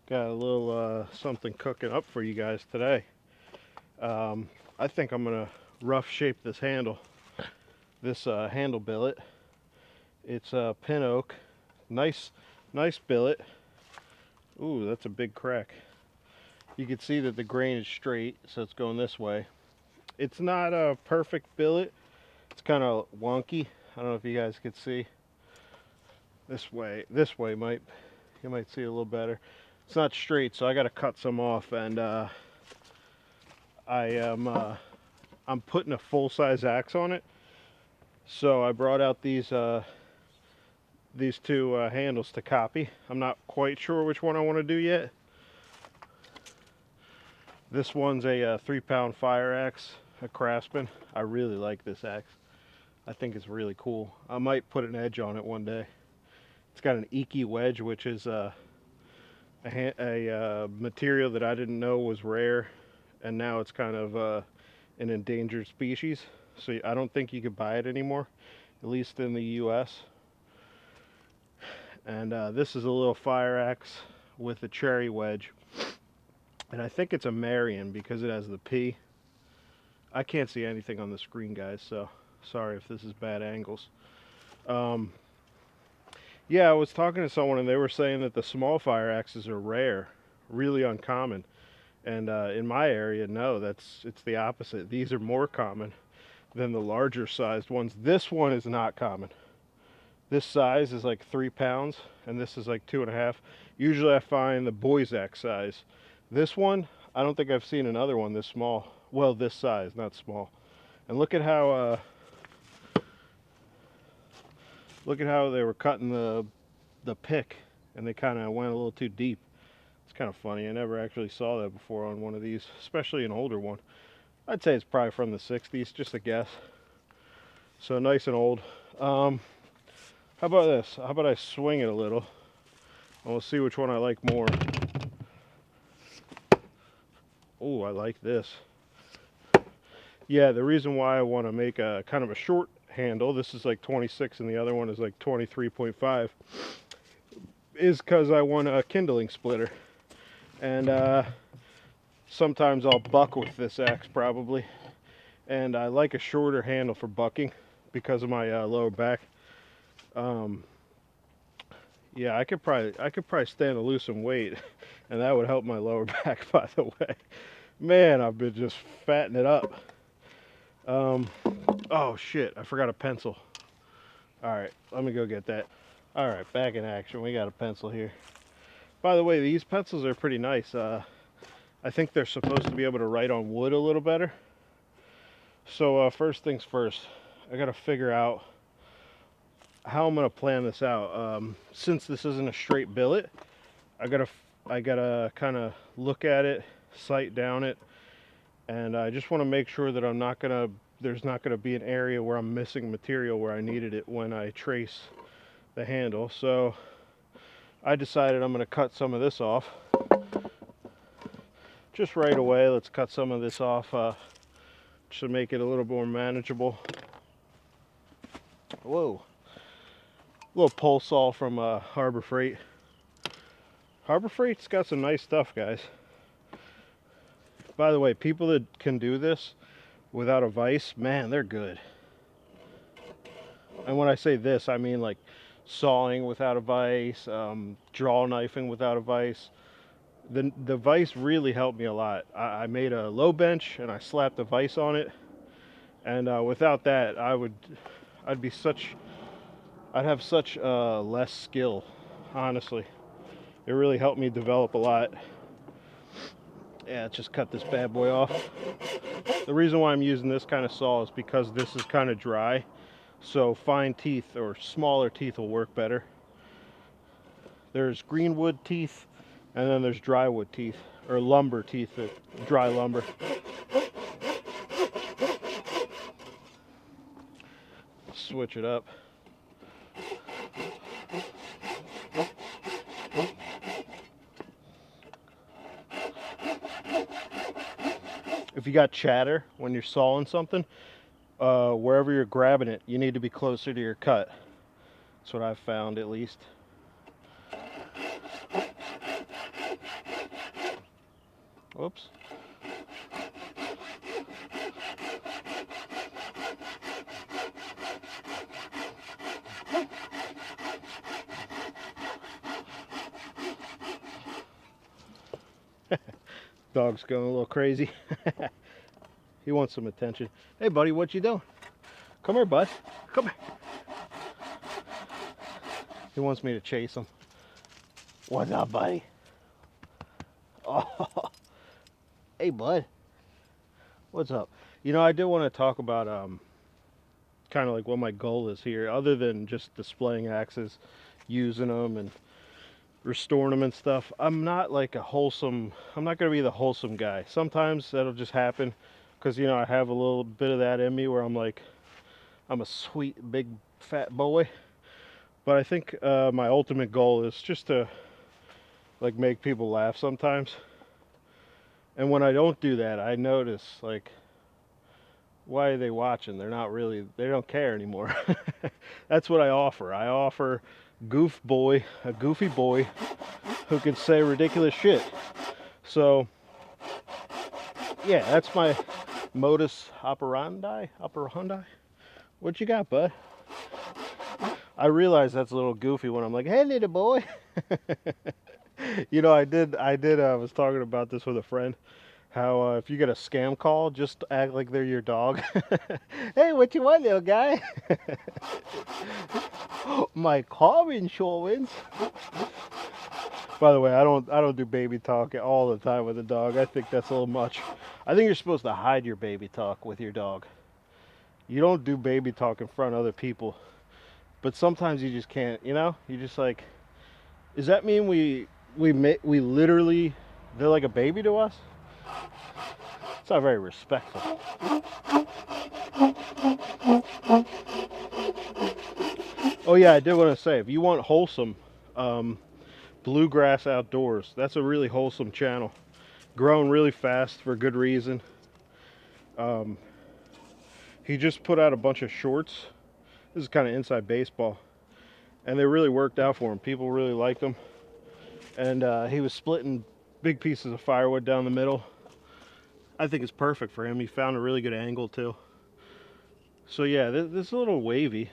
Got a little something cooking up for you guys today. I think I'm gonna rough shape this handle. This handle billet. It's pin oak. Nice, nice billet. Ooh, that's a big crack. You can see that the grain is straight, so it's going this way. It's not a perfect billet. It's kind of wonky. I don't know if you guys could see. This way might you might see a little better. It's not straight, so I got to cut some off, and I am I'm putting a full-size axe on it. So I brought out these two handles to copy. I'm not quite sure which one I want to do yet. This one's a 3-pound fire axe, a Craftsman. I really like this axe. I think it's really cool. I might put an edge on it one day. It's got an Iki wedge, which is a material that I didn't know was rare, and now it's kind of an endangered species. So I don't think you could buy it anymore, at least in the U.S. And this is a little fire axe with a cherry wedge, and I think it's a Marion because it has the P. I can't see anything on the screen, guys, so sorry if this is bad angles. Yeah, I was talking to someone and they were saying that the small fire axes are rare, really uncommon. And in my area, no, it's the opposite. These are more common than the larger sized ones. This one is not common. This size is like 3 pounds, and this is like 2.5. Usually I find the boy's axe size. This one, I don't think I've seen another one this small. Well, this size, not small. And look at how they were cutting the pick, and they kind of went a little too deep. It's kind of funny. I never actually saw that before on one of these, especially an older one. I'd say it's probably from the 60s, just a guess. So nice and old. How about this? How about I swing it a little, and we'll see which one I like more. Oh, I like this. Yeah, the reason why I want to make a kind of a short handle, this is like 26 and the other one is like 23.5, is because I want a kindling splitter. And sometimes I'll buck with this axe probably. And I like a shorter handle for bucking because of my lower back. Yeah, I could probably stand to lose some weight, and that would help my lower back. By the way, man, I've been just fattening it up. Oh shit, I forgot a pencil. All right, let me go get that. All right, back in action. We got a pencil here. By the way, these pencils are pretty nice. I think they're supposed to be able to write on wood a little better. So first things first, I gotta figure out how I'm gonna plan this out. Since this isn't a straight billet, I gotta kind of look at it, sight down it, and I just want to make sure that there's not gonna be an area where I'm missing material where I needed it when I trace the handle. So I decided I'm gonna cut some of this off. Just right away, let's cut some of this off to make it a little more manageable. Whoa. A little pole saw from Harbor Freight. Harbor Freight's got some nice stuff, guys. By the way, people that can do this without a vise, man, they're good. And when I say this, I mean like sawing without a vise, draw knifing without a vise. The vise really helped me a lot. I made a low bench and I slapped a vise on it, and without that, I'd have such less skill. Honestly, it really helped me develop a lot. Yeah, let's just cut this bad boy off. The reason why I'm using this kind of saw is because this is kind of dry, so fine teeth or smaller teeth will work better. There's greenwood teeth, and then there's drywood teeth, or lumber teeth, dry lumber. Switch it up. If you got chatter when you're sawing something, wherever you're grabbing it, you need to be closer to your cut. That's what I've found, at least. Whoops. Dog's going a little crazy. He wants some attention. Hey, buddy, what you doing? Come here, bud. Come here. He wants me to chase him. What's up, buddy? Oh, hey, bud. What's up? You know, I did want to talk about kind of like what my goal is here, other than just displaying axes, using them, and restoring them and stuff. I'm not like a wholesome. I'm not gonna be the wholesome guy. Sometimes that'll just happen, because you know I have a little bit of that in me where I'm like, I'm a sweet big fat boy. But I think my ultimate goal is just to like make people laugh sometimes. And when I don't do that, I notice like, why are they watching? They're not really, they don't care anymore. That's what I offer. I offer a goofy boy who can say ridiculous shit. So, yeah, that's my modus operandi. What you got, bud? I realize that's a little goofy when I'm like, hey, little boy. You know, I was talking about this with a friend. How if you get a scam call, just act like they're your dog. Hey, what you want, little guy? My car insurance. By the way, I don't do baby talk all the time with a dog. I think that's a little much. I think you're supposed to hide your baby talk with your dog. You don't do baby talk in front of other people. But sometimes you just can't, you know? You just like, does that mean we literally, they're like a baby to us? It's not very respectful. Oh yeah, I did want to say, if you want wholesome, Bluegrass Outdoors, that's a really wholesome channel. Growing really fast for good reason. Um, he just put out a bunch of shorts. This is kind of inside baseball. And they really worked out for him. People really liked them. And he was splitting big pieces of firewood down the middle. I think it's perfect for him. He found a really good angle too. So yeah, this is a little wavy.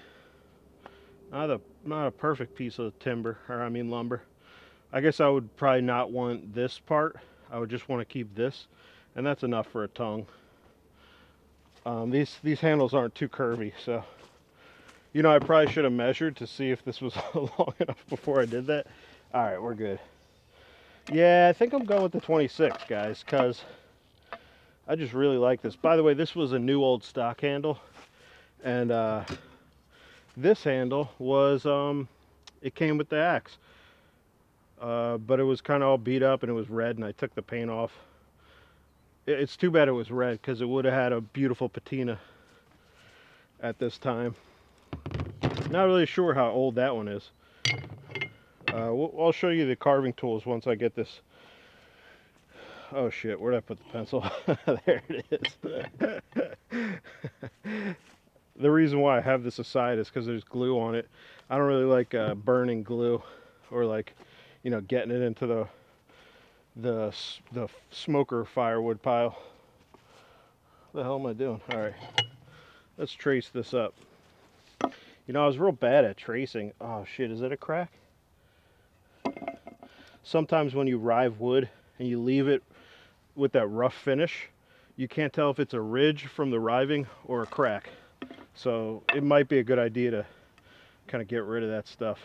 Not a perfect piece of timber, or I mean lumber. I guess I would probably not want this part. I would just want to keep this, and that's enough for a tongue. These handles aren't too curvy, so you know I probably should have measured to see if this was long enough before I did that. All right, we're good. Yeah, I think I'm going with the 26, guys, because I just really like this. By the way, this was a new old stock handle, and this handle was it came with the axe, but it was kind of all beat up and it was red, and I took the paint off. It's too bad it was red, because it would have had a beautiful patina at this time. Not really sure how old that one is. I'll show you the carving tools once I get this. Oh shit, where'd I put the pencil? There it is. The reason why I have this aside is because there's glue on it. I don't really like burning glue, or like, you know, getting it into the smoker firewood pile. What the hell am I doing? All right, let's trace this up. You know, I was real bad at tracing. Oh shit, is it a crack? Sometimes when you rive wood and you leave it with that rough finish, you can't tell if it's a ridge from the riving or a crack. So it might be a good idea to kind of get rid of that stuff.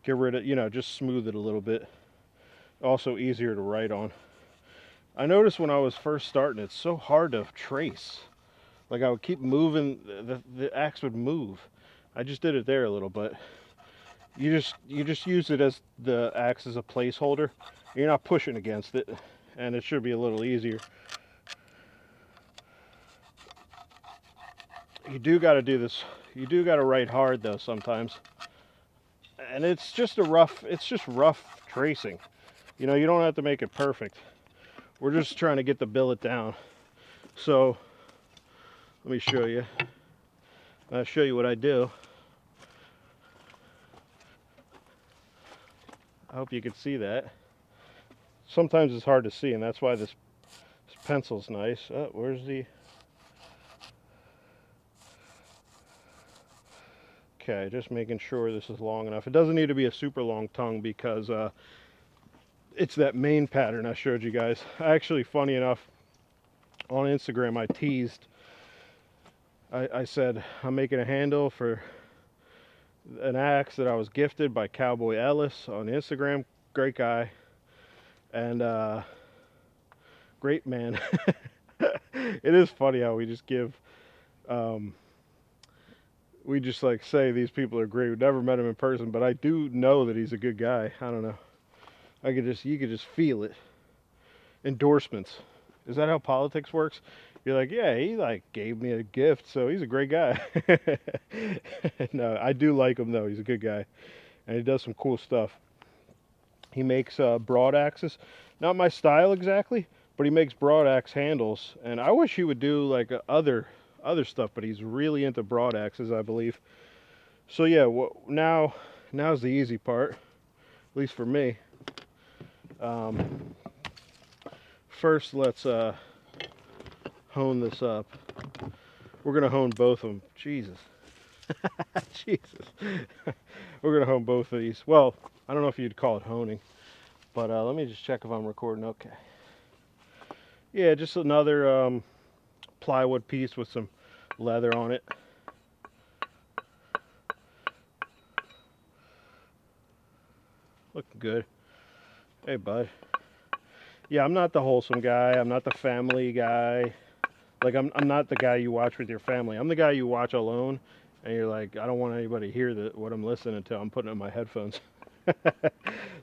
Get rid of, you know, just smooth it a little bit. Also easier to write on. I noticed when I was first starting, it's so hard to trace. Like I would keep moving, the axe would move. I just did it there a little, but you just use it as the axe as a placeholder. You're not pushing against it, and it should be a little easier. You do got to do this. You do got to write hard though sometimes, and it's just rough tracing. You know, you don't have to make it perfect. We're just trying to get the billet down. So let me show you. I'll show you what I do. I hope you can see that. sometimes it's hard to see, and that's why this pencil's nice. Where's the... Okay, just making sure this is long enough. It doesn't need to be a super long tongue because it's that main pattern I showed you guys. Actually, funny enough, on Instagram I teased, I said I'm making a handle for an axe that I was gifted by Cowboy Ellis on Instagram. Great guy. And great man. It is funny how we just give, we just like say these people are great. We've never met him in person, but I do know that he's a good guy. I don't know. You could just feel it. Endorsements. Is that how politics works? You're like, yeah, he like gave me a gift, so he's a great guy. No, I do like him though. He's a good guy, and he does some cool stuff. He makes broad axes. Not my style exactly, but he makes broad axe handles. And I wish he would do like other stuff, but he's really into broad axes, I believe. So yeah, now's the easy part, at least for me. First, let's hone this up. We're gonna hone both of them. Jesus, Jesus. We're gonna hone both of these. Well, I don't know if you'd call it honing, but let me just check if I'm recording. Okay. Yeah, just another plywood piece with some leather on it. Looking good. Hey, bud. Yeah, I'm not the wholesome guy. I'm not the family guy. Like, I'm not the guy you watch with your family. I'm the guy you watch alone, and you're like, I don't want anybody to hear what I'm listening to. I'm putting it in my headphones.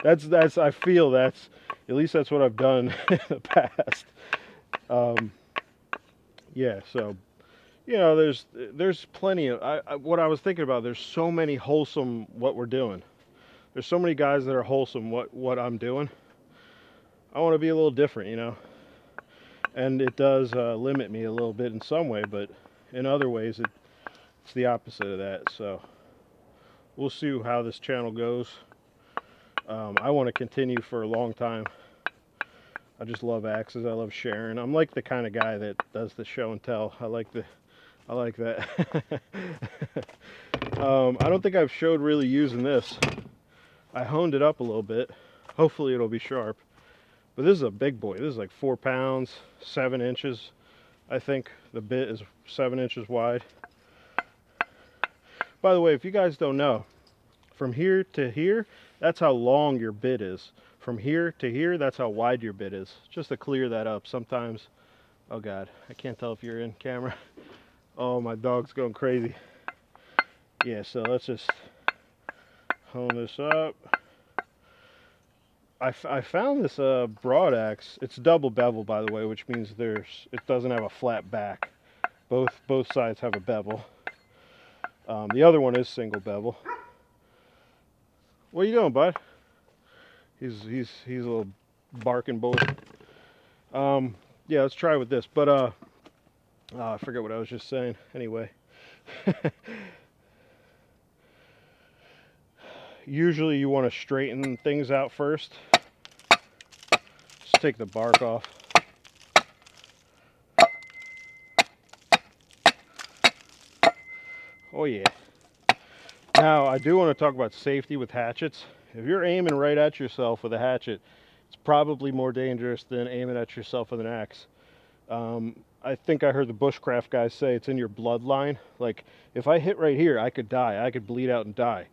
I feel at least that's what I've done in the past. Yeah, so, there's plenty of, what I was thinking about, there's so many wholesome what we're doing. There's so many guys that are wholesome what I'm doing. I want to be a little different, and it does limit me a little bit in some way, but in other ways it's the opposite of that. So we'll see how this channel goes. I want to continue for a long time. I just love axes. I love sharing. I'm like the kind of guy that does the show and tell. I like that. I don't think I've showed really using this. I honed it up a little bit. Hopefully it'll be sharp. But this is a big boy. This is like 4 pounds, 7 inches. I think the bit is 7 inches wide. By the way, if you guys don't know, from here to here, that's how long your bit is. From here to here, that's how wide your bit is. Just to clear that up. Sometimes, oh God, I can't tell if you're in camera. Oh, my dog's going crazy. Yeah, so let's just hone this up. I found this broad axe. It's double bevel, by the way, which means it doesn't have a flat back. Both sides have a bevel. The other one is single bevel. What are you doing, bud? He's a little barking boy. Yeah, let's try with this. But I forget what I was just saying. Anyway, usually you want to straighten things out first. Just take the bark off. Oh yeah. Now I do want to talk about safety with hatchets. If you're aiming right at yourself with a hatchet, it's probably more dangerous than aiming at yourself with an axe. I think I heard the bushcraft guys say it's in your bloodline. Like, if I hit right here, I could die. I could bleed out and die.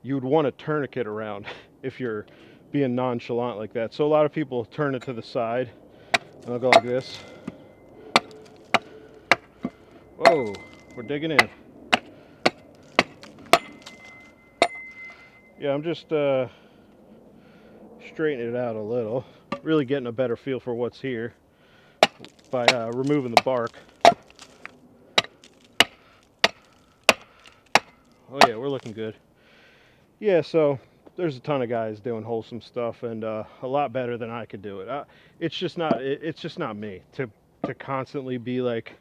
You would want a tourniquet around if you're being nonchalant like that. So a lot of people turn it to the side, and I'll go like this. Whoa, we're digging in. Yeah, I'm just straightening it out a little. Really getting a better feel for what's here by removing the bark. Oh yeah, we're looking good. Yeah, so there's a ton of guys doing wholesome stuff, and a lot better than I could do it. It's just not. It's just not me to constantly be like.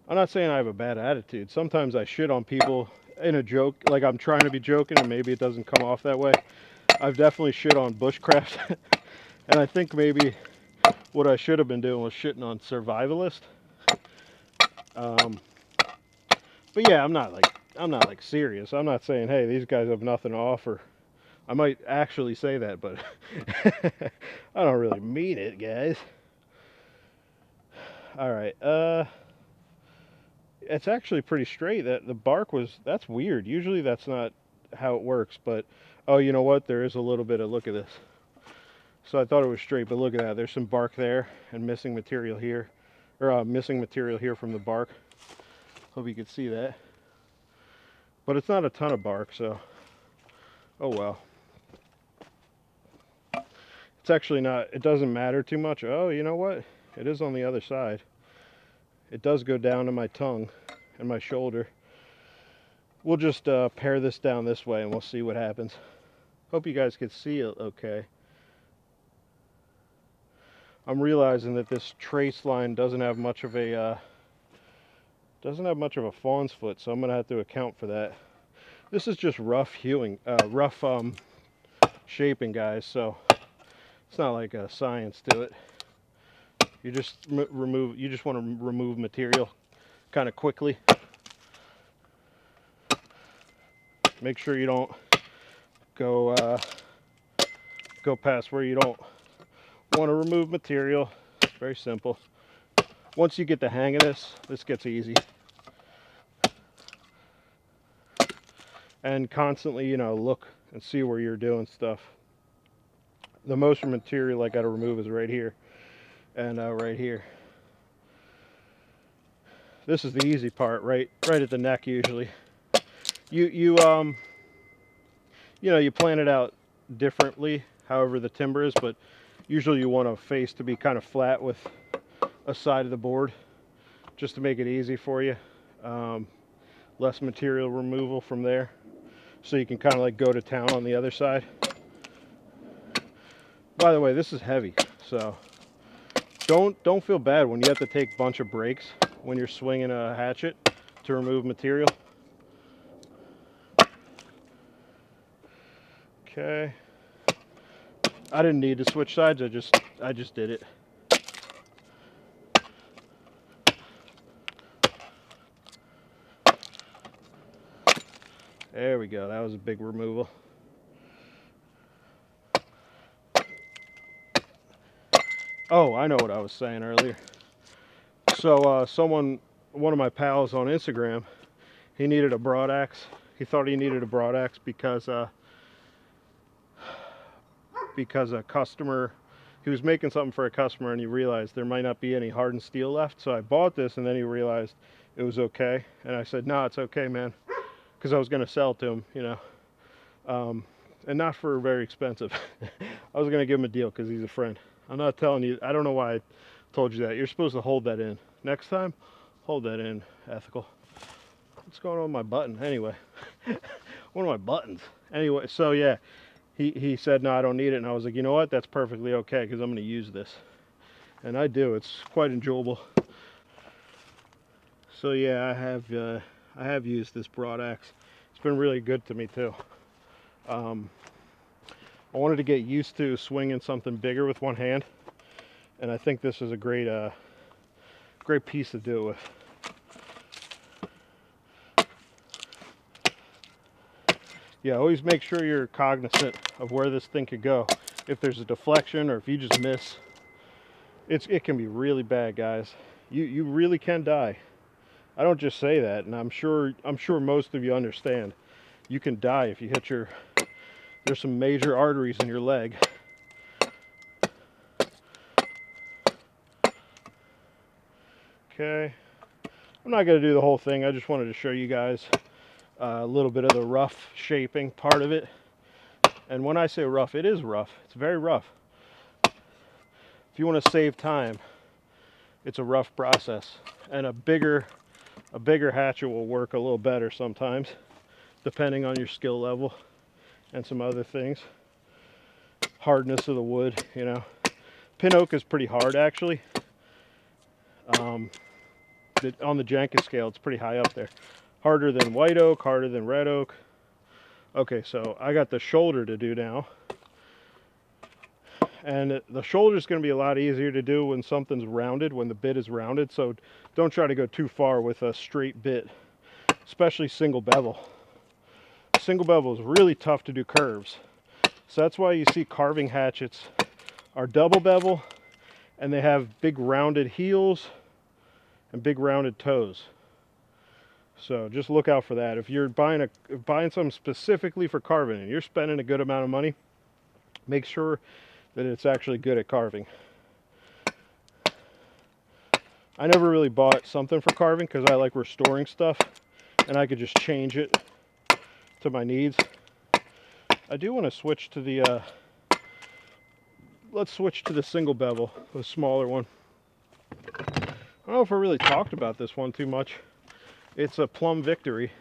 I'm not saying I have a bad attitude. Sometimes I shit on people in a joke, like I'm trying to be joking, and maybe it doesn't come off that way. I've definitely shit on bushcraft, and I think maybe what I should have been doing was shitting on survivalist. Um, but yeah, I'm not like serious. I'm not saying, hey, these guys have nothing to offer. I might actually say that, but I don't really mean it, guys. All right. It's actually pretty straight. That the bark was that's weird. Usually that's not how it works, but oh, you know what? There is a little bit of look at this. So I thought it was straight, but look at that. There's some bark there and missing material here, or missing material here from the bark. Hope you could see that. But it's not a ton of bark, so oh well. It's actually not. It doesn't matter too much. Oh, you know what? It is on the other side. It does go down to my tongue and my shoulder. We'll just pare this down this way and we'll see what happens. Hope you guys can see it okay. I'm realizing that this trace line doesn't have much of a fawn's foot, so I'm gonna have to account for that. This is just rough hewing, rough shaping, guys. So it's not like a science to it. You just remove. You just want to remove material kind of quickly. Make sure you don't go past where you don't want to remove material. It's very simple. Once you get the hang of this gets easy. And constantly, you know, look and see where you're doing stuff. The most material I got to remove is right here and right here. This is the easy part, right at the neck usually. You know, you plan it out differently, however the timber is, but usually you want a face to be kind of flat with a side of the board, just to make it easy for you. Less material removal from there, so you can kind of like go to town on the other side. By the way, this is heavy, so don't feel bad when you have to take a bunch of breaks when you're swinging a hatchet to remove material. Okay. I didn't need to switch sides. I just did it. There we go. That was a big removal. Oh, I know what I was saying earlier. So one of my pals on Instagram, he needed a broadaxe. He thought he needed a broadaxe because a customer, he was making something for a customer and he realized there might not be any hardened steel left. So I bought this and then he realized it was okay. And I said, no, it's okay, man. Because I was going to sell it to him, you know. And not for very expensive. I was going to give him a deal because he's a friend. I'm not telling you, I don't know why I told you that. You're supposed to hold that in. Next time, hold that in, ethical. What's going on with my button? Anyway, one of my buttons. Anyway, so yeah, he said, no, I don't need it. And I was like, you know what? That's perfectly okay because I'm going to use this. And I do. It's quite enjoyable. So yeah, I have used this broadaxe. It's been really good to me too. I wanted to get used to swinging something bigger with one hand, and I think this is a great piece to do it with. Yeah, always make sure you're cognizant of where this thing could go. If there's a deflection or if you just miss, it can be really bad, guys. You really can die. I don't just say that, and I'm sure most of you understand. You can die if you hit there's some major arteries in your leg. Okay, I'm not going to do the whole thing. I just wanted to show you guys a little bit of the rough shaping part of it. And when I say rough, it is rough. It's very rough. If you want to save time, it's a rough process. And a bigger hatchet will work a little better sometimes, depending on your skill level and some other things. Hardness of the wood, you know. Pin oak is pretty hard, actually. On the Jenkin scale, it's pretty high up there. Harder than white oak, harder than red oak. Okay, so I got the shoulder to do now. And the shoulder is going to be a lot easier to do when something's rounded, when the bit is rounded. So don't try to go too far with a straight bit, especially single bevel. Single bevel is really tough to do curves. So that's why you see carving hatchets are double bevel, and they have big rounded heels and big rounded toes. So just look out for that. If you're buying something specifically for carving and you're spending a good amount of money, make sure that it's actually good at carving. I never really bought something for carving because I like restoring stuff and I could just change it to my needs. I do want to switch to the let's switch to the single bevel, the smaller one. I don't know if I really talked about this one too much. It's a Plum Victory,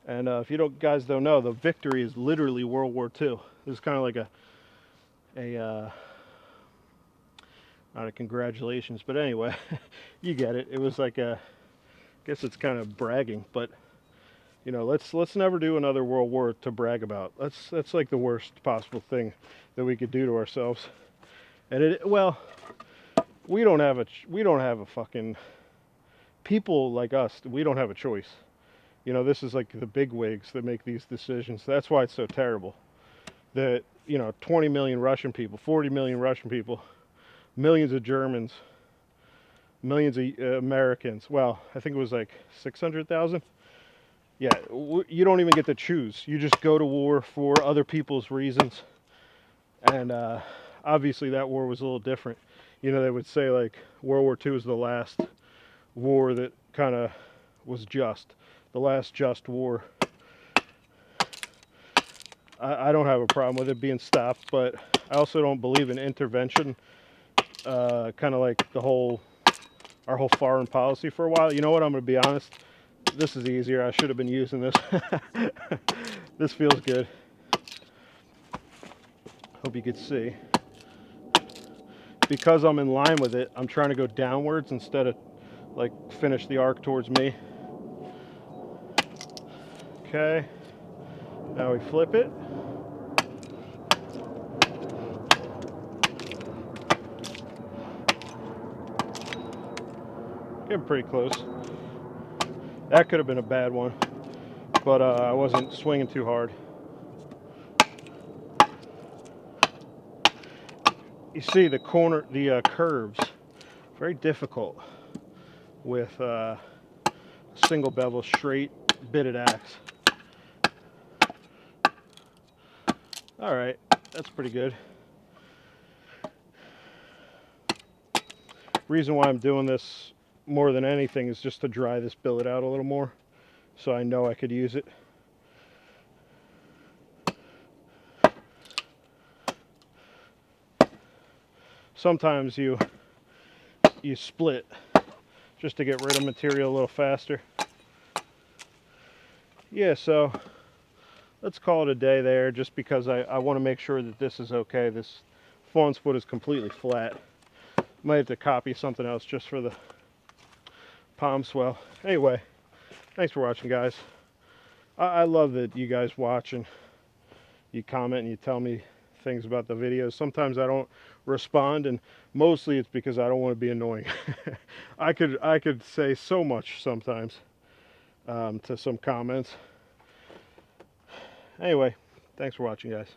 and if you guys don't know, the Victory is literally World War II. It's kind of like not a congratulations, but anyway, you get it. It was like I guess it's kind of bragging, but you know, let's never do another World War to brag about. That's like the worst possible thing that we could do to ourselves. And well, we don't have a fucking, people like us, we don't have a choice. You know, this is like the big wigs that make these decisions. That's why it's so terrible. That, you know, 20 million Russian people, 40 million Russian people, millions of Germans, millions of Americans. Well, I think it was like 600,000. Yeah, you don't even get to choose. You just go to war for other people's reasons. And obviously that war was a little different. You know, they would say like World War II is the last war that kind of was just. The last just war. I don't have a problem with it being stopped, but I also don't believe in intervention. Kind of like our whole foreign policy for a while. You know what? I'm going to be honest. This is easier. I should have been using this. This feels good. Hope you could see. Because I'm in line with it, I'm trying to go downwards instead of like finish the arc towards me. Okay. Now we flip it. Getting pretty close. That could have been a bad one, but I wasn't swinging too hard. You see the curves, very difficult with single bevel straight bitted axe. All right, that's pretty good. Reason why I'm doing this more than anything is just to dry this billet out a little more, so I know I could use it. Sometimes you split just to get rid of material a little faster. Yeah, so let's call it a day there, just because I want to make sure that this is okay. This fawn's foot is completely flat. Might have to copy something else just for the palm swell. Anyway, thanks for watching, guys. I love that you guys watch and you comment and you tell me things about the videos. Sometimes I don't respond, and mostly it's because I don't want to be annoying. I could say so much sometimes to some comments. Anyway, thanks for watching, guys.